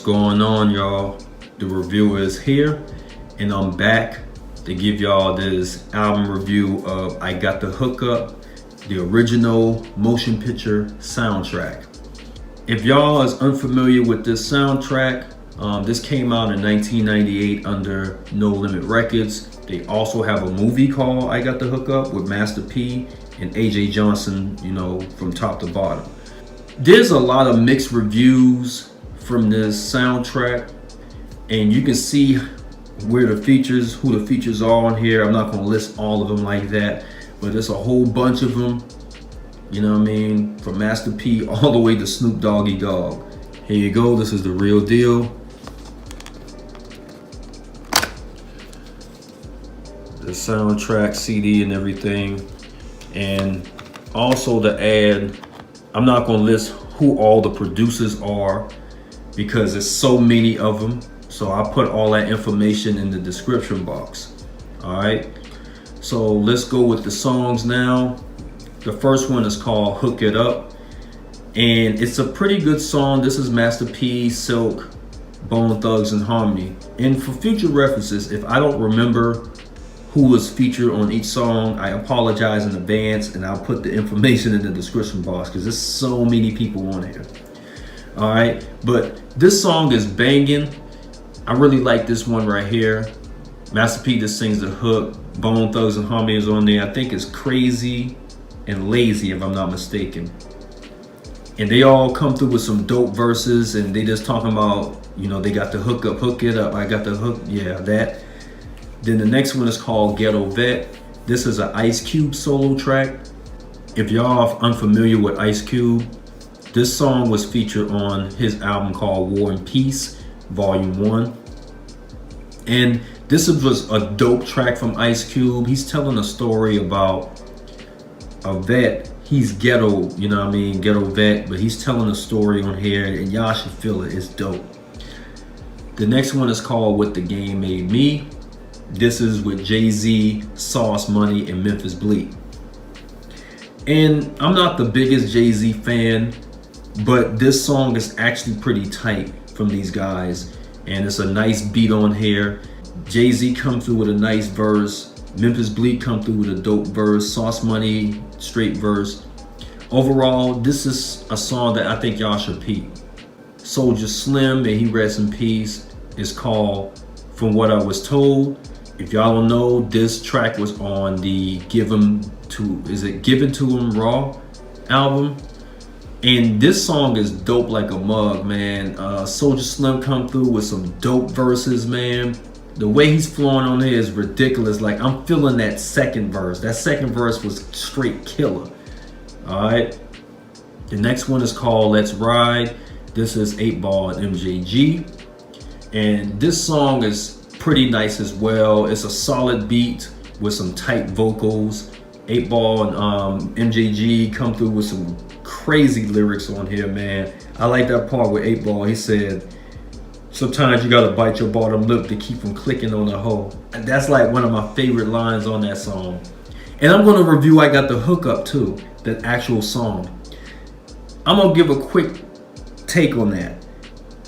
going on, y'all? The reviewer is here, and I'm back to give y'all this album review of I Got the Hookup, the original motion picture soundtrack. If y'all is unfamiliar with this soundtrack, this came out in 1998 under No Limit Records. They also have a movie called I Got the Hookup with Master P and AJ Johnson, from top to bottom. There's a lot of mixed reviews from this soundtrack, and you can see who the features are on here. I'm not gonna list all of them like that, but there's a whole bunch of them, from Master P all the way to Snoop Doggy Dogg. Here you go, this is the real deal. The soundtrack CD and everything, and also the ad. I'm not gonna list who all the producers are because there's so many of them. So I put all that information in the description box. All right. So let's go with the songs now. The first one is called Hook It Up, and it's a pretty good song. This is Master P, Silk, Bone Thugs and Harmony. And for future references, if I don't remember who was featured on each song, I apologize in advance, and I'll put the information in the description box because there's so many people on here. All right, but this song is banging. I really like this one right here. Master P just sings the hook. Bone Thugs and Harmony is on there. I think it's Crazy and Lazy, if I'm not mistaken. And they all come through with some dope verses, and they just talking about, they got the hook up, hook it up. I got the hook, yeah, that. Then the next one is called Ghetto Vet. This is an Ice Cube solo track. If y'all are unfamiliar with Ice Cube, this song was featured on his album called War and Peace, Volume 1. And this was a dope track from Ice Cube. He's telling a story about a vet. He's ghetto, ghetto vet, but he's telling a story on here, and y'all should feel it. It's dope. The next one is called What the Game Made Me. This is with Jay-Z, Sauce Money, and Memphis Bleek. And I'm not the biggest Jay-Z fan, but this song is actually pretty tight from these guys. And it's a nice beat on here. Jay-Z come through with a nice verse. Memphis Bleek come through with a dope verse. Sauce Money, straight verse. Overall, this is a song that I think y'all should peep. Soulja Slim, may he rest in peace, is called From What I Was Told. If y'all don't know, this track was on the Given to Him Raw album. And this song is dope like a mug, man. Soulja Slim come through with some dope verses, man. The way he's flowing on here is ridiculous. Like, I'm feeling that second verse. That second verse was straight killer. All right. The next one is called Let's Ride. This is 8Ball and MJG. And this song is pretty nice as well. It's a solid beat with some tight vocals. 8Ball and MJG come through with some crazy lyrics on here, man. I like that part with 8Ball. He said, sometimes you gotta bite your bottom lip to keep from clicking on the hole. And that's like one of my favorite lines on that song. And I'm gonna review I Got the Hookup too, that actual song. I'm gonna give a quick take on that.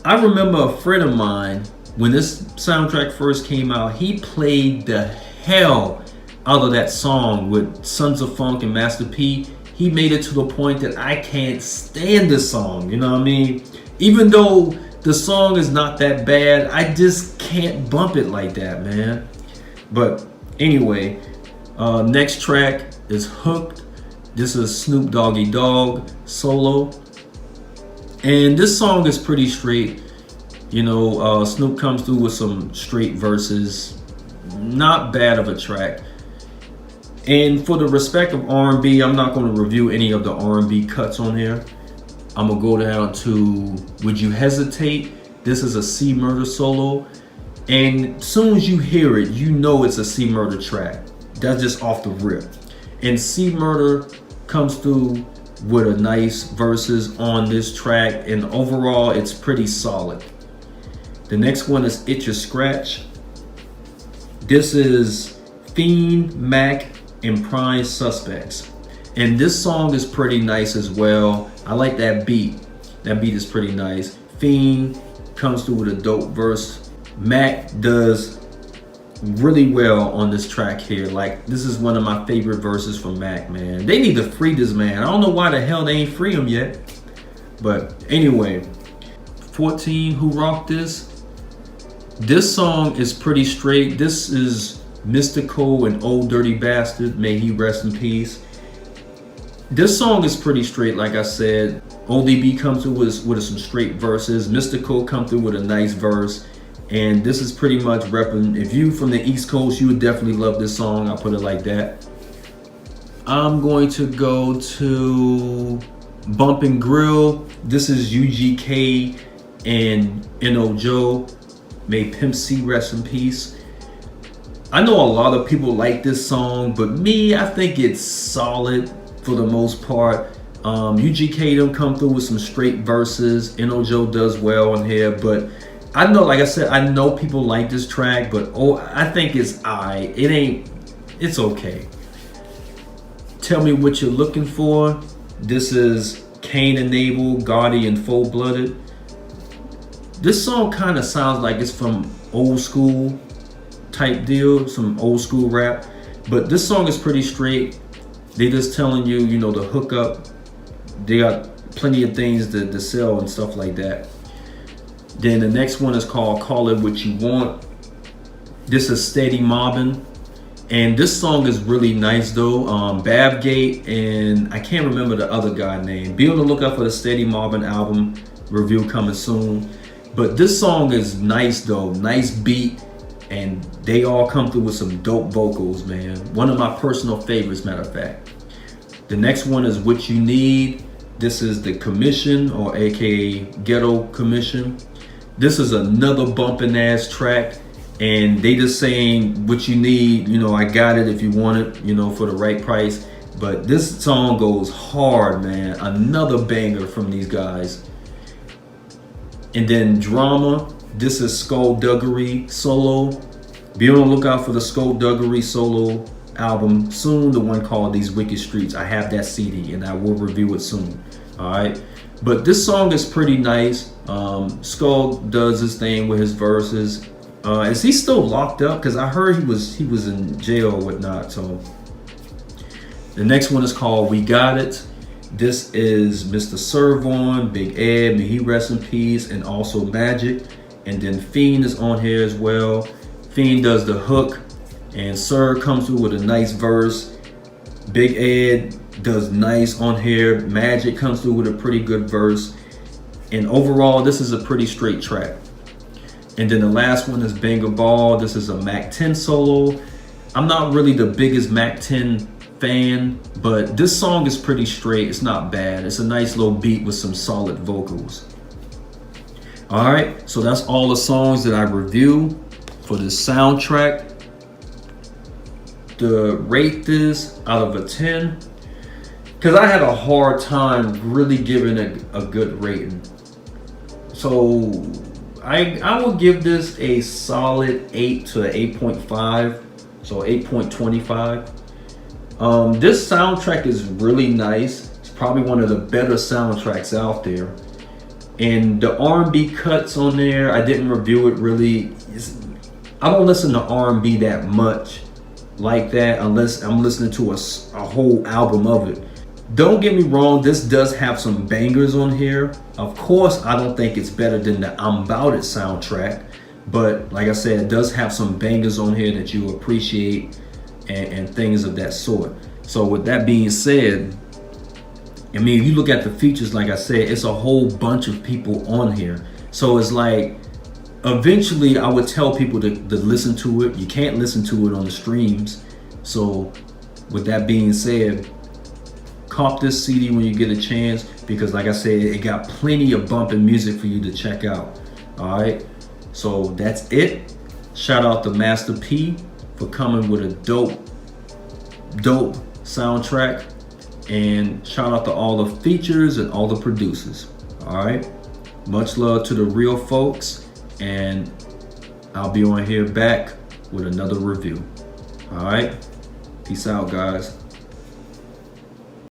I remember a friend of mine, when this soundtrack first came out, he played the hell out of that song with Sons of Funk and Master P. He made it to the point that I can't stand this song, Even though the song is not that bad, I just can't bump it like that, man. But anyway, next track is Hooked. This is Snoop Doggy Dogg solo. And this song is pretty straight. Snoop comes through with some straight verses. Not bad of a track. And for the respect of R&B, I'm not going to review any of the R&B cuts on here. I'm going to go down to Would You Hesitate? This is a C Murder solo. And as soon as you hear it, you know it's a C Murder track. That's just off the rip. And C Murder comes through with a nice verses on this track. And overall, it's pretty solid. The next one is Itch or Scratch. This is Fiend, Mac, and Prime Suspects. And this song is pretty nice as well. I like that beat. That beat is pretty nice. Fiend comes through with a dope verse. Mac does really well on this track here. Like, this is one of my favorite verses from Mac, man. They need to free this man. I don't know why the hell they ain't free him yet. But anyway, 14, Who Rocked This? This song is pretty straight. This is Mystical and Old Dirty Bastard. May he rest in peace. This song is pretty straight, like I said. ODB comes through with some straight verses. Mystical come through with a nice verse. And this is pretty much repping. If you from the East Coast, you would definitely love this song. I'll put it like that. I'm going to go to Bump and Grill. This is UGK and N.O. Joe. May Pimp C rest in peace. I know a lot of people like this song, but me, I think it's solid for the most part. UGK them come through with some straight verses. N.O. Joe does well on here, but I know, like I said, I know people like this track, but I think it's it's okay. Tell Me What You're Looking For. This is Cain and Abel, Gotti and Full Blooded. This song kind of sounds like it's from old school type deal, some old school rap, but this song is pretty straight. They just telling you, you know, the hookup. They got plenty of things to sell and stuff like that. Then the next one is called Call It What You Want. This is Steady Mobbin'. And this song is really nice though. Babgate and I can't remember the other guy name. Be on the lookout for the Steady Mobbin' album review coming soon. But this song is nice though. Nice beat. And they all come through with some dope vocals, man. One of my personal favorites, matter of fact. The next one is What You Need. This is The Commission, or AKA Ghetto Commission. This is another bumping ass track, and they just saying what you need. You know, I got it if you want it, you know, for the right price. But this song goes hard, man. Another banger from these guys. And then Drama. This is Skullduggery Solo. Be on the lookout for the Skullduggery Solo album soon. The one called These Wicked Streets. I have that CD, and I will review it soon. All right. But this song is pretty nice. Skull does his thing with his verses. Is he still locked up? Because I heard he was in jail or whatnot. So the next one is called We Got It. This is Mr. Servon, Big Ed, may he rest in peace, and also Magic. And then Fiend is on here as well. Fiend does the hook, and Sir comes through with a nice verse. Big Ed does nice on here. Magic comes through with a pretty good verse. And overall, this is a pretty straight track. And then the last one is Banger Ball. This is a Mac 10 solo. I'm not really the biggest Mac 10 fan, but this song is pretty straight. It's not bad. It's a nice little beat with some solid vocals. All right, so that's all the songs that I review for this soundtrack. To rate this out of a 10, because I had a hard time really giving it a good rating. So I will give this a solid 8 to 8.5, so 8.25. This soundtrack is really nice. It's probably one of the better soundtracks out there. And the R&B cuts on there, I didn't review it really. I don't listen to R&B that much like that unless I'm listening to a whole album of it. Don't get me wrong, this does have some bangers on here. Of course, I don't think it's better than the I'm About It soundtrack, but like I said, it does have some bangers on here that you appreciate and things of that sort. So with that being said, I mean, if you look at the features, like I said, it's a whole bunch of people on here. So it's like, eventually I would tell people to listen to it. You can't listen to it on the streams. So with that being said, cop this CD when you get a chance, because like I said, it got plenty of bumping music for you to check out. All right, so that's it. Shout out to Master P for coming with a dope soundtrack, and shout out to all the features and all the producers. All right, much love to the real folks, and I'll be on here back with another review. All right, peace out, guys.